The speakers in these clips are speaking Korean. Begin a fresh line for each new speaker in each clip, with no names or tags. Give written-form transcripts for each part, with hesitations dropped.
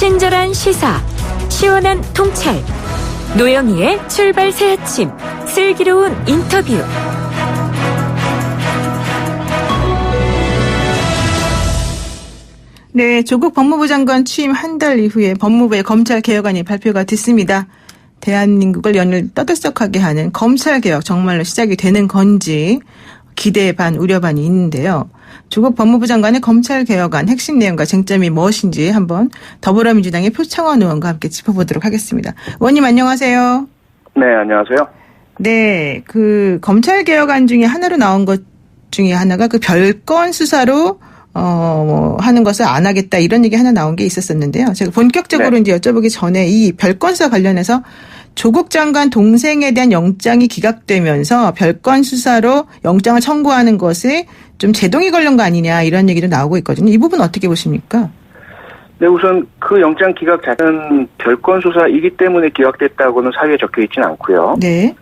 친절한 시사, 시원한 통찰, 노영희의 출발 새 아침, 슬기로운 인터뷰.
네, 조국 법무부 장관 취임 한 달 이후에 법무부의 검찰 개혁안이 발표가 됐습니다. 대한민국을 연일 떠들썩하게 하는 검찰 개혁 정말로 시작이 되는 건지 기대 반 우려 반이 있는데요. 조국 법무부 장관의 검찰 개혁안 핵심 내용과 쟁점이 무엇인지 한번 더불어민주당의 표창원 의원과 함께 짚어보도록 하겠습니다. 의원님 안녕하세요.
네, 안녕하세요.
네, 그 검찰 개혁안 중에 하나로 나온 것 중에 하나가 그 별건 수사로 하는 것을 안 하겠다 이런 얘기 하나 나온 게 있었었는데요. 제가 본격적으로 이제 여쭤보기 전에 이 별건 수사 관련해서 조국 장관 동생에 대한 영장이 기각되면서 별건 수사로 영장을 청구하는 것에 좀 제동이 걸린 거 아니냐 이런 얘기도 나오고 있거든요. 이 부분 어떻게 보십니까?
네, 우선 그 영장 기각 자체는 별건 수사이기 때문에 기각됐다고는 사유에 적혀 있지는 않고요.
네.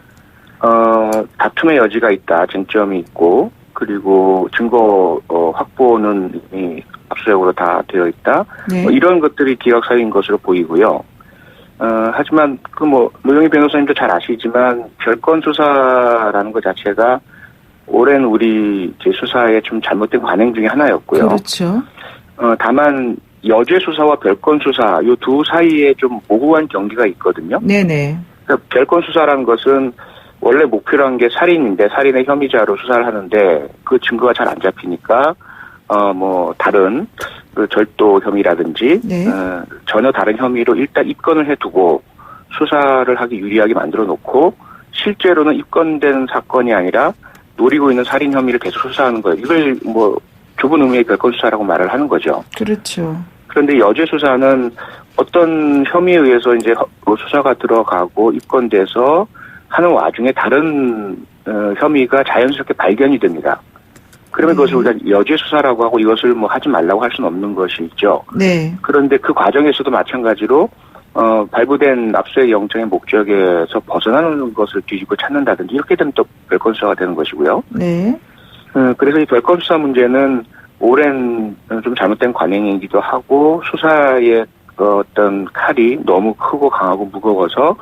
다툼의 여지가 있다, 쟁점이 있고, 그리고 증거 확보는 이미 압수수색으로 다 되어 있다.
네.
이런 것들이 기각 사유인 것으로 보이고요. 하지만 노영희 변호사님도 잘 아시지만 별건 수사라는 것 자체가 오랜 우리 수사의 좀 잘못된 관행 중에 하나였고요.
그렇죠.
다만 여죄 수사와 별건 수사 이 두 사이에 좀 모호한 경계가 있거든요.
네네.
그러니까 별건 수사라는 것은 원래 목표로 한 게 살인인데 살인의 혐의자로 수사를 하는데 그 증거가 잘 안 잡히니까 다른 그 절도 혐의라든지
네.
전혀 다른 혐의로 일단 입건을 해두고 수사를 하기 유리하게 만들어 놓고 실제로는 입건된 사건이 아니라 노리고 있는 살인 혐의를 계속 수사하는 거예요. 이걸 좁은 의미의 별건 수사라고 말을 하는 거죠.
그렇죠.
그런데 여죄 수사는 어떤 혐의에 의해서 이제 수사가 들어가고 입건돼서 하는 와중에 다른 혐의가 자연스럽게 발견이 됩니다. 그러면 그것을 우리가 여죄 수사라고 하고 이것을 하지 말라고 할 수는 없는 것이죠.
네.
그런데 그 과정에서도 마찬가지로 발부된 압수수색 영장의 목적에서 벗어나는 것을 뒤집고 찾는다든지 이렇게 되면 또 별건 수사가 되는 것이고요.
네.
그래서 이 별건 수사 문제는 오랜 좀 잘못된 관행이기도 하고 수사의 어떤 칼이 너무 크고 강하고 무거워서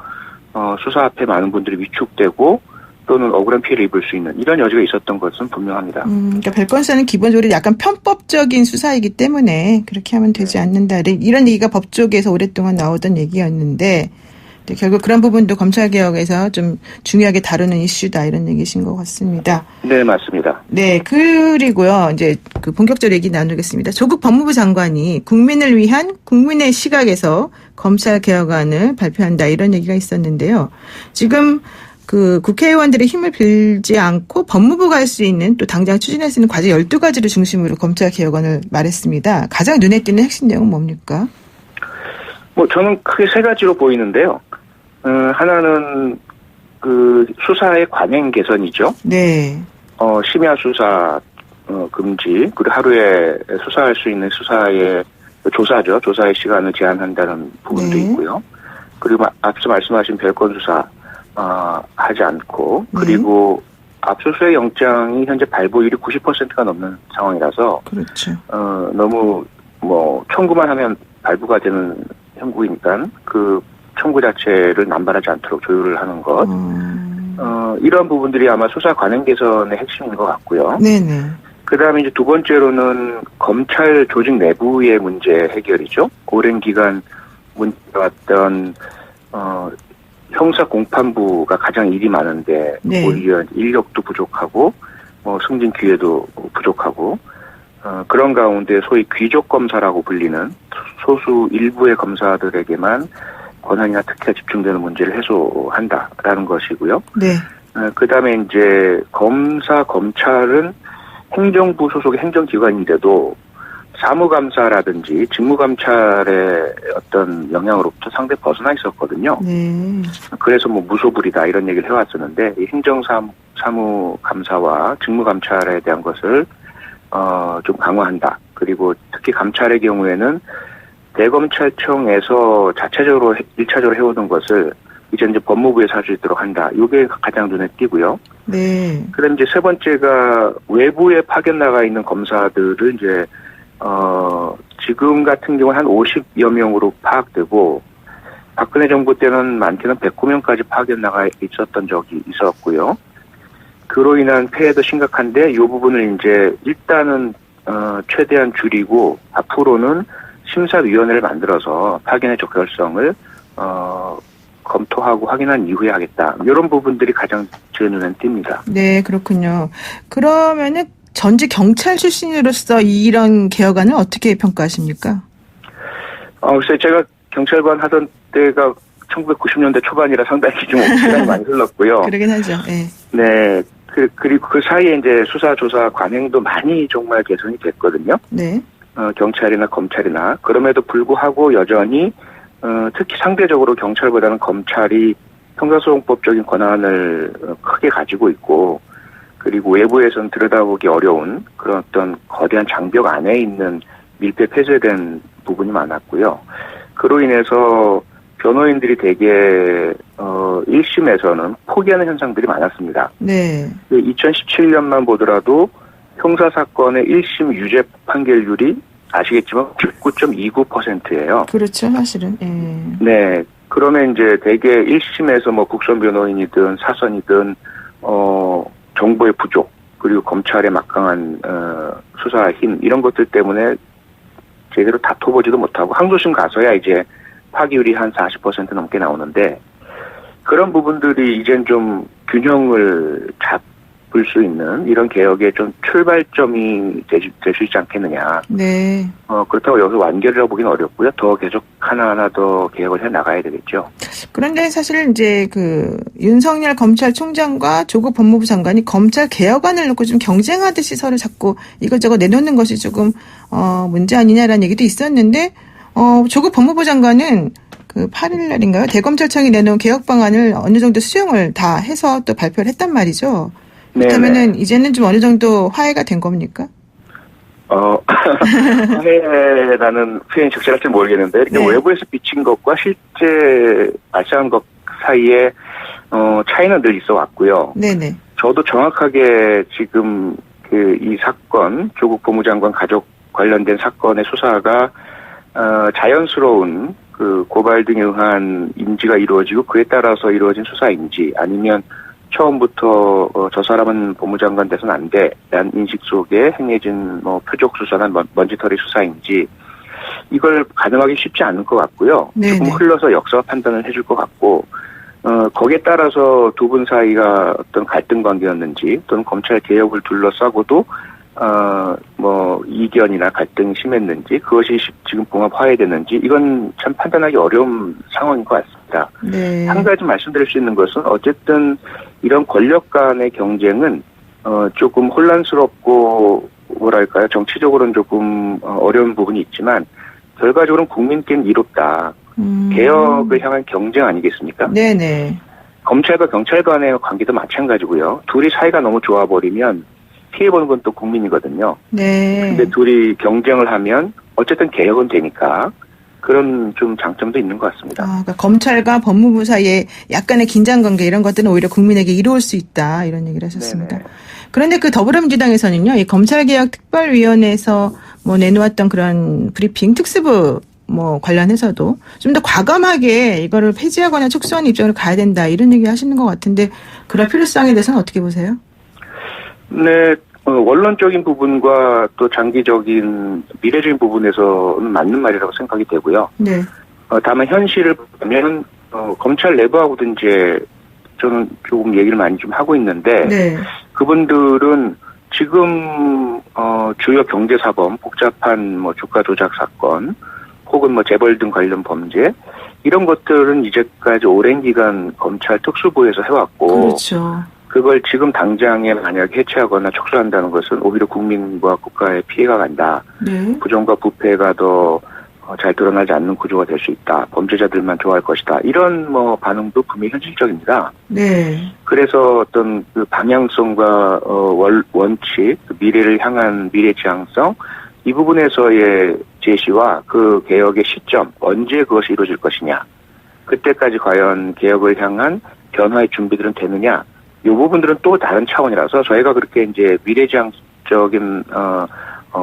수사 앞에 많은 분들이 위축되고 또는 억울한 피해를 입을 수 있는 이런 여지가 있었던 것은 분명합니다.
그러니까 별건 수사는 기본적으로 약간 편법적인 수사이기 때문에 그렇게 하면 되지 않는다. 이런 얘기가 법 쪽에서 오랫동안 나오던 얘기였는데 결국 그런 부분도 검찰개혁에서 좀 중요하게 다루는 이슈다 이런 얘기신 것 같습니다.
네, 맞습니다.
네, 그리고요 이제 그 본격적으로 얘기 나누겠습니다. 조국 법무부 장관이 국민을 위한 국민의 시각에서 검찰개혁안을 발표한다 이런 얘기가 있었는데요. 지금 그 국회의원들의 힘을 빌지 않고 법무부가 할 수 있는 또 당장 추진할 수 있는 과제 12가지를 중심으로 검찰개혁안을 말했습니다. 가장 눈에 띄는 핵심 내용은 뭡니까?
저는 크게 세 가지로 보이는데요. 하나는 그 수사의 관행 개선이죠.
네.
심야 수사 금지 그리고 하루에 수사할 수 있는 수사의 조사죠. 조사의 시간을 제한한다는 부분도
네.
있고요. 그리고 앞서 말씀하신 별건 수사 하지 않고 그리고 압수수색 영장이 현재 발부율이 90%가 넘는 상황이라서
그렇죠.
너무 청구만 하면 발부가 되는 형국이니까 그 청구 자체를 남발하지 않도록 조율을 하는 것. 이런 부분들이 아마 수사 관행 개선의 핵심인 것 같고요.
네네.
그다음에 이제 두 번째로는 검찰 조직 내부의 문제 해결이죠. 오랜 기간 문제왔던 형사 공판부가 가장 일이 많은데
네.
오히려 인력도 부족하고 승진 기회도 부족하고 그런 가운데 소위 귀족 검사라고 불리는 소수 일부의 검사들에게만 권한이나 특혜가 집중되는 문제를 해소한다라는 것이고요.
네.
그다음에 이제 검찰은 행정부 소속의 행정기관인데도 사무감사라든지 직무감찰의 어떤 영향으로부터 상당히 벗어나 있었거든요.
네.
그래서 무소불위다 이런 얘기를 해왔었는데 이 행정사무감사와 직무감찰에 대한 것을 좀 강화한다. 그리고 특히 감찰의 경우에는 대검찰청에서 자체적으로 1차적으로 해오던 것을 이제 법무부에 살 수 있도록 한다. 이게 가장 눈에 띄고요.
네.
그다음 이제 세 번째가 외부에 파견 나가 있는 검사들을 이제 지금 같은 경우는 한 50여 명으로 파악되고 박근혜 정부 때는 많게는 109명까지 파악해 나가 있었던 적이 있었고요. 그로 인한 폐해도 심각한데 이 부분을 이제 일단은 최대한 줄이고 앞으로는 심사위원회를 만들어서 파견의 적절성을 검토하고 확인한 이후에 하겠다. 이런 부분들이 가장 제 눈엔 띕니다.
네, 그렇군요. 그러면은 전직 경찰 출신으로서 이런 개혁안을 어떻게 평가하십니까?
글쎄 제가 경찰관 하던 때가 1990년대 초반이라 상당히 좀 시간이 많이 흘렀고요.
그러긴 하죠. 네.
네. 그리고 그 사이에 이제 수사, 조사, 관행도 많이 정말 개선이 됐거든요.
네.
경찰이나 검찰이나. 그럼에도 불구하고 여전히, 특히 상대적으로 경찰보다는 검찰이 형사소송법적인 권한을 크게 가지고 있고, 그리고 외부에서는 들여다보기 어려운 그런 어떤 거대한 장벽 안에 있는 밀폐 폐쇄된 부분이 많았고요. 그로 인해서 변호인들이 되게 1심에서는 포기하는 현상들이 많았습니다.
네.
2017년만 보더라도 형사사건의 1심 유죄 판결률이 아시겠지만 19.29%예요.
그렇죠, 사실은. 예.
네. 그러면 이제 대개 1심에서 뭐 국선 변호인이든 사선이든 정보의 부족 그리고 검찰의 막강한 수사 힘 이런 것들 때문에 제대로 다퉈보지도 못하고 항소심 가서야 이제 파기율이 한 40% 넘게 나오는데 그런 부분들이 이젠 좀 균형을 잡을 수 있는 이런 개혁의 좀 출발점이 될 수 있지 않겠느냐.
네.
그렇다고 여기서 완결이라고 보기는 어렵고요. 더 계속 하나하나 더 개혁을 해 나가야 되겠죠.
그런데 사실 이제 그 윤석열 검찰총장과 조국 법무부 장관이 검찰 개혁안을 놓고 좀 경쟁하듯이 서로 자꾸 이것저것 내놓는 것이 조금 문제 아니냐라는 얘기도 있었는데 조국 법무부 장관은 그 8일 날인가요? 대검찰청이 내놓은 개혁 방안을 어느 정도 수용을 다 해서 또 발표를 했단 말이죠. 그렇다면은 이제는 좀 어느 정도 화해가 된 겁니까?
화해라는 표현이 적절할지 모르겠는데 이렇게
네.
외부에서 비친 것과 실제 발생한 것 사이에 차이는 늘 있어 왔고요.
네네.
저도 정확하게 지금 이 사건 조국 법무장관 가족 관련된 사건의 수사가 자연스러운 그 고발 등에 의한 인지가 이루어지고 그에 따라서 이루어진 수사인지 아니면 처음부터 저 사람은 법무장관 돼서는 안 돼라는 인식 속에 행해진 뭐 표적 수사나 먼지털이 수사인지 이걸 가늠하기 쉽지 않을 것 같고요.
네네.
조금 흘러서 역사 판단을 해줄 것 같고 거기에 따라서 두 분 사이가 어떤 갈등 관계였는지 또는 검찰 개혁을 둘러싸고도 뭐 이견이나 갈등이 심했는지 그것이 지금 봉합 화해됐는지 이건 참 판단하기 어려운 상황인 것 같습니다.
네.
한 가지 말씀드릴 수 있는 것은 어쨌든 이런 권력 간의 경쟁은 조금 혼란스럽고 뭐랄까요 정치적으로는 조금 어려운 부분이 있지만 결과적으로는 국민께는 이롭다. 개혁을 향한 경쟁 아니겠습니까?
네네.
검찰과 경찰 간의 관계도 마찬가지고요. 둘이 사이가 너무 좋아버리면 피해보는 건 또 국민이거든요.
네.
근데 둘이 경쟁을 하면 어쨌든 개혁은 되니까 그런 좀 장점도 있는 것 같습니다.
그러니까 검찰과 법무부 사이에 약간의 긴장관계 이런 것들은 오히려 국민에게 이로울 수 있다 이런 얘기를 하셨습니다.
네네.
그런데 그 더불어민주당에서는요, 이 검찰개혁특별위원회에서 뭐 내놓았던 그런 브리핑 특수부 뭐 관련해서도 좀 더 과감하게 이거를 폐지하거나 축소하는 입장으로 가야 된다 이런 얘기 하시는 것 같은데 그럴 필요성에 대해서는 어떻게 보세요?
네, 원론적인 부분과 또 장기적인 미래적인 부분에서는 맞는 말이라고 생각이 되고요.
네.
다만 현실을 보면 검찰 내부하고도 이제 저는 조금 얘기를 많이 좀 하고 있는데
네.
그분들은 지금 주요 경제사범, 복잡한 뭐 주가 조작 사건, 혹은 뭐 재벌 등 관련 범죄 이런 것들은 이제까지 오랜 기간 검찰 특수부에서 해왔고,
그렇죠.
그걸 지금 당장에 만약 해체하거나 축소한다는 것은 오히려 국민과 국가에 피해가 간다.
네.
부정과 부패가 더 잘 드러나지 않는 구조가 될 수 있다. 범죄자들만 좋아할 것이다. 이런 뭐 반응도 분명히 현실적입니다.
네.
그래서 어떤 그 방향성과 원칙, 미래를 향한 미래 지향성 이 부분에서의 제시와 그 개혁의 시점, 언제 그것이 이루어질 것이냐, 그때까지 과연 개혁을 향한 변화의 준비들은 되느냐, 이 부분들은 또 다른 차원이라서 저희가 그렇게 이제 미래지향적인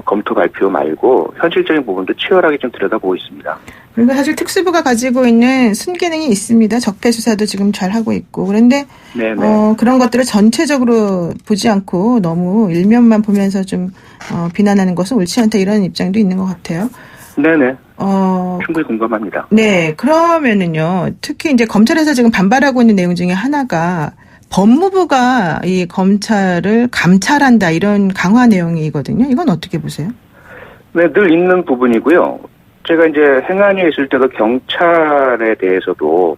검토 발표 말고 현실적인 부분도 치열하게 좀 들여다보고 있습니다.
그러니까 사실 특수부가 가지고 있는 순기능이 있습니다. 적폐 수사도 지금 잘 하고 있고. 그런데 그런 것들을 전체적으로 보지 않고 너무 일면만 보면서 좀 비난하는 것은 옳지 않다 이런 입장도 있는 것 같아요.
네네. 충분히 공감합니다.
네, 그러면은요. 특히 이제 검찰에서 지금 반발하고 있는 내용 중에 하나가 법무부가 이 검찰을 감찰한다 이런 강화 내용이거든요. 이건 어떻게 보세요?
네, 늘 있는 부분이고요. 제가 이제 행안위에 있을 때도 경찰에 대해서도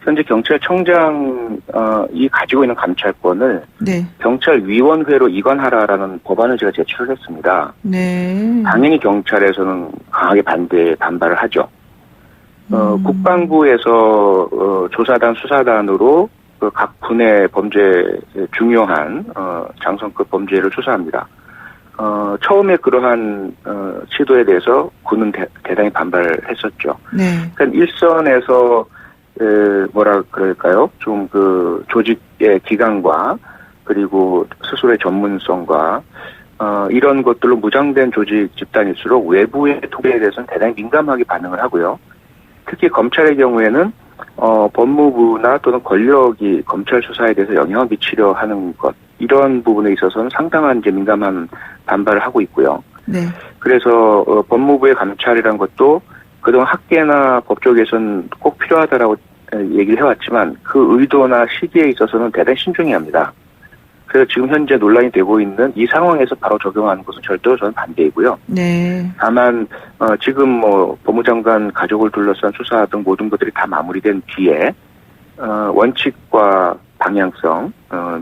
현재 경찰청장이 가지고 있는 감찰권을
네.
경찰위원회로 이관하라라는 법안을 제가 제출을 했습니다.
네.
당연히 경찰에서는 강하게 반발을 하죠. 국방부에서 조사단, 수사단으로 그 각 군의 범죄 중요한 장성급 범죄를 수사합니다. 처음에 그러한 시도에 대해서 군은 대단히 반발했었죠.
네.
그러니까 일선에서 뭐라 그럴까요? 좀 그 조직의 기강과 그리고 스스로의 전문성과 이런 것들로 무장된 조직 집단일수록 외부의 도배에 대해서는 대단히 민감하게 반응을 하고요. 특히 검찰의 경우에는 법무부나 또는 권력이 검찰 수사에 대해서 영향을 미치려 하는 것 이런 부분에 있어서는 상당한 이제 민감한 반발을 하고 있고요.
네.
그래서 법무부의 감찰이란 것도 그동안 학계나 법조계에서는 꼭 필요하다라고 얘기를 해왔지만 그 의도나 시기에 있어서는 대단히 신중해야 합니다. 그래서 지금 현재 논란이 되고 있는 이 상황에서 바로 적용하는 것은 절대로 저는 반대이고요.
네.
다만 지금 뭐 법무장관 가족을 둘러싼 수사 등 모든 것들이 다 마무리된 뒤에 원칙과 방향성,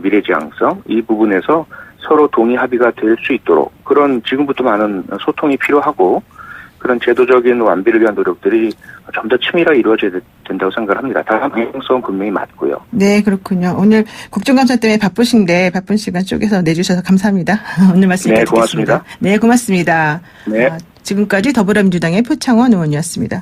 미래지향성 이 부분에서 서로 동의 합의가 될 수 있도록 그런 지금부터 많은 소통이 필요하고 그런 제도적인 완비를 위한 노력들이 좀 더 치밀하게 이루어져야 된다고 생각을 합니다. 다만 방향성은 분명히 맞고요.
네, 그렇군요. 오늘 국정감사 때문에 바쁘신데 바쁜 시간 쪼개서 내주셔서 감사합니다. 오늘 말씀
네,
드리겠습니다.
고맙습니다.
네, 고맙습니다.
네.
지금까지 더불어민주당의 표창원 의원이었습니다.